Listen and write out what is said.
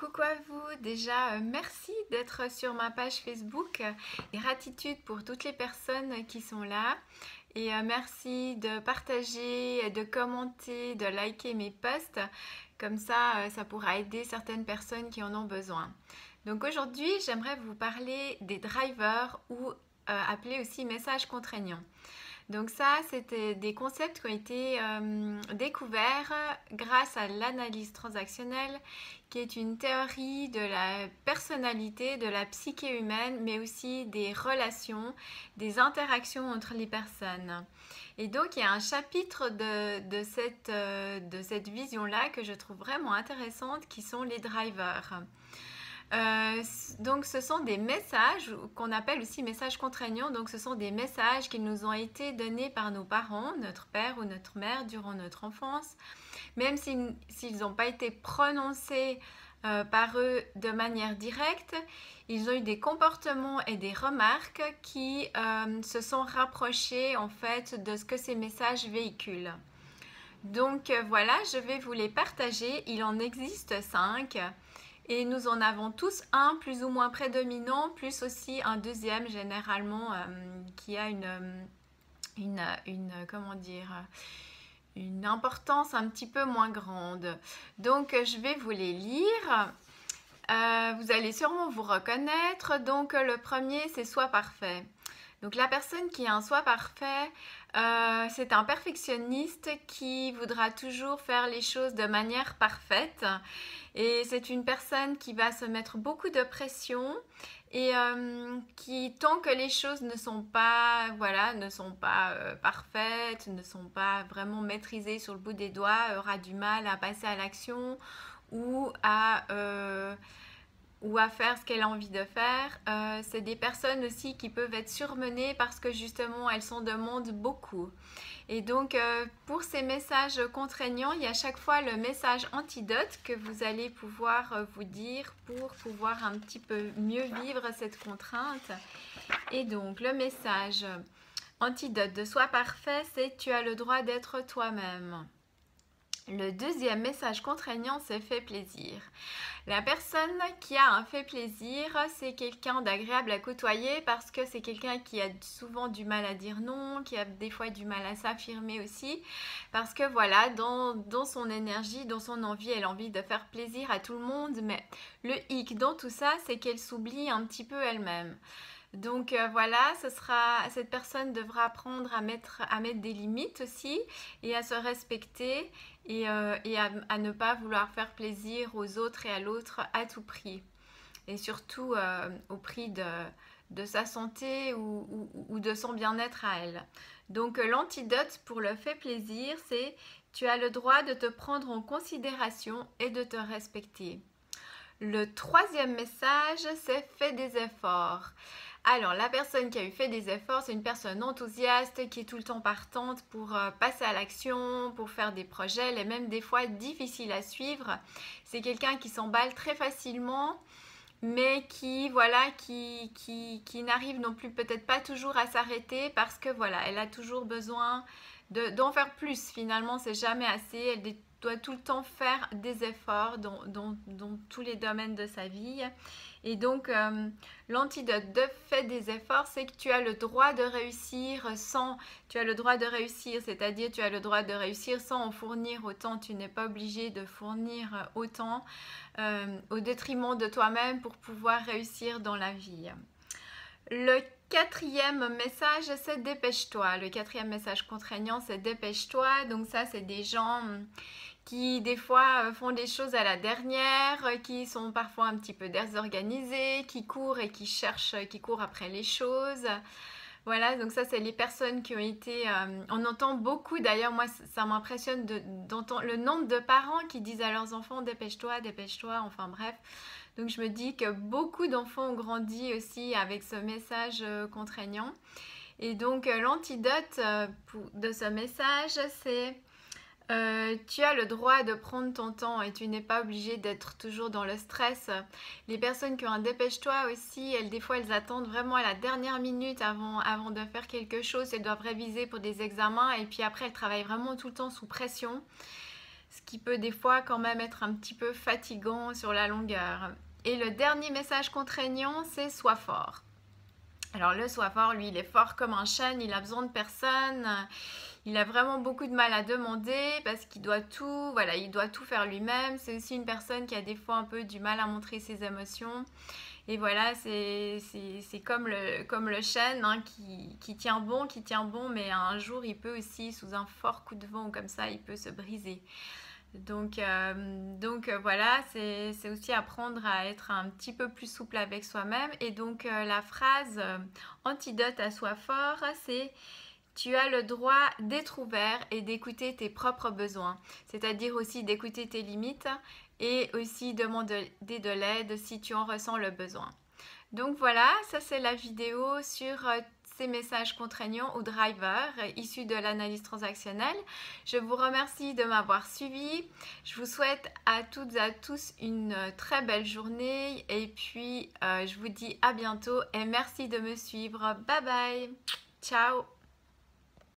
Coucou à vous, déjà merci d'être sur ma page Facebook, gratitude pour toutes les personnes qui sont là et merci de partager, de commenter, de liker mes posts, comme ça ça pourra aider certaines personnes qui en ont besoin. Donc aujourd'hui j'aimerais vous parler des drivers ou appelés aussi messages contraignants. Donc ça, c'était des concepts qui ont été découverts grâce à l'analyse transactionnelle, qui est une théorie de la personnalité, de la psyché humaine, mais aussi des relations, des interactions entre les personnes. Et donc, il y a un chapitre de cette vision-là que je trouve vraiment intéressante, qui sont les drivers. Donc ce sont des messages qu'on appelle aussi messages contraignants. Donc ce sont des messages qui nous ont été donnés par nos parents, notre père ou notre mère durant notre enfance, même s'ils n'ont pas été prononcés par eux de manière directe. Ils ont eu des comportements et des remarques qui se sont rapprochés en fait de ce que ces messages véhiculent. Donc voilà, je vais vous les partager. Il en existe 5. Et nous en avons tous un plus ou moins prédominant, plus aussi un deuxième généralement qui a comment dire, une importance un petit peu moins grande. Donc je vais vous les lire. Vous allez sûrement vous reconnaître. Donc le premier, c'est soi parfait. Donc la personne qui a un soi parfait, c'est un perfectionniste qui voudra toujours faire les choses de manière parfaite. Et c'est une personne qui va se mettre beaucoup de pression et qui, tant que les choses ne sont pas, voilà, ne sont pas parfaites, ne sont pas vraiment maîtrisées sur le bout des doigts, aura du mal à passer à l'action ou à faire ce qu'elle a envie de faire. C'est des personnes aussi qui peuvent être surmenées parce que justement elles s'en demandent beaucoup. Et donc pour ces messages contraignants, il y a à chaque fois le message antidote que vous allez pouvoir vous dire pour pouvoir un petit peu mieux vivre cette contrainte. Et donc le message antidote de soi parfait, c'est tu as le droit d'être toi-même. Le deuxième message contraignant, c'est fait plaisir. La personne qui a un fait plaisir, c'est quelqu'un d'agréable à côtoyer parce que c'est quelqu'un qui a souvent du mal à dire non, qui a des fois du mal à s'affirmer aussi, parce que voilà, dans son énergie, dans son envie, elle a envie de faire plaisir à tout le monde, mais le hic dans tout ça, c'est qu'elle s'oublie un petit peu elle-même. Donc voilà, cette personne devra apprendre à mettre des limites aussi et à se respecter et à ne pas vouloir faire plaisir aux autres et à l'autre à tout prix. Et surtout au prix de sa santé ou de son bien-être à elle. Donc l'antidote pour le fait plaisir, c'est tu as le droit de te prendre en considération et de te respecter. Le troisième message, c'est fais des efforts. Alors, la personne qui a eu fait des efforts, c'est une personne enthousiaste qui est tout le temps partante pour passer à l'action, pour faire des projets, et même des fois difficiles à suivre. C'est quelqu'un qui s'emballe très facilement, mais qui, voilà, qui n'arrive non plus peut-être pas toujours à s'arrêter parce que, voilà, elle a toujours besoin d'en faire plus. Finalement, c'est jamais assez. Elle doit tout le temps faire des efforts dans tous les domaines de sa vie. Et donc, l'antidote de fait des efforts, c'est que tu as le droit de réussir c'est-à-dire tu as le droit de réussir sans en fournir autant. Tu n'es pas obligé de fournir autant au détriment de toi-même pour pouvoir réussir dans la vie. Le quatrième message, c'est dépêche-toi. Le quatrième message contraignant, c'est dépêche-toi. Donc ça, c'est des gens qui des fois font des choses à la dernière, qui sont parfois un petit peu désorganisés, qui courent et qui courent après les choses. Voilà, donc ça c'est les personnes qui ont été... on entend beaucoup, d'ailleurs moi ça m'impressionne d'entendre le nombre de parents qui disent à leurs enfants dépêche-toi, dépêche-toi, enfin bref. Donc je me dis que beaucoup d'enfants ont grandi aussi avec ce message contraignant. Et donc l'antidote de ce message, c'est tu as le droit de prendre ton temps et tu n'es pas obligé d'être toujours dans le stress. Les personnes qui ont un dépêche-toi aussi, des fois elles attendent vraiment à la dernière minute avant de faire quelque chose. Elles doivent réviser pour des examens et puis après elles travaillent vraiment tout le temps sous pression. ce qui peut des fois quand même être un petit peu fatigant sur la longueur. Et le dernier message contraignant, c'est sois fort. Alors le sois fort, lui, il est fort comme un chêne, il a besoin de personne, il a vraiment beaucoup de mal à demander parce qu'il doit tout, voilà, il doit tout faire lui-même. C'est aussi une personne qui a des fois un peu du mal à montrer ses émotions. Et voilà, c'est comme le chêne hein, qui tient bon, mais un jour il peut aussi, sous un fort coup de vent ou comme ça, il peut se briser. Donc voilà, c'est aussi apprendre à être un petit peu plus souple avec soi-même. Et donc la phrase antidote à soi fort, c'est tu as le droit d'être ouvert et d'écouter tes propres besoins, c'est-à-dire aussi d'écouter tes limites et aussi demander de l'aide si tu en ressens le besoin. Donc voilà, ça c'est la vidéo sur ces messages contraignants ou drivers issus de l'analyse transactionnelle. Je vous remercie de m'avoir suivi. Je vous souhaite à toutes et à tous une très belle journée et puis je vous dis à bientôt et merci de me suivre. Bye bye. Ciao.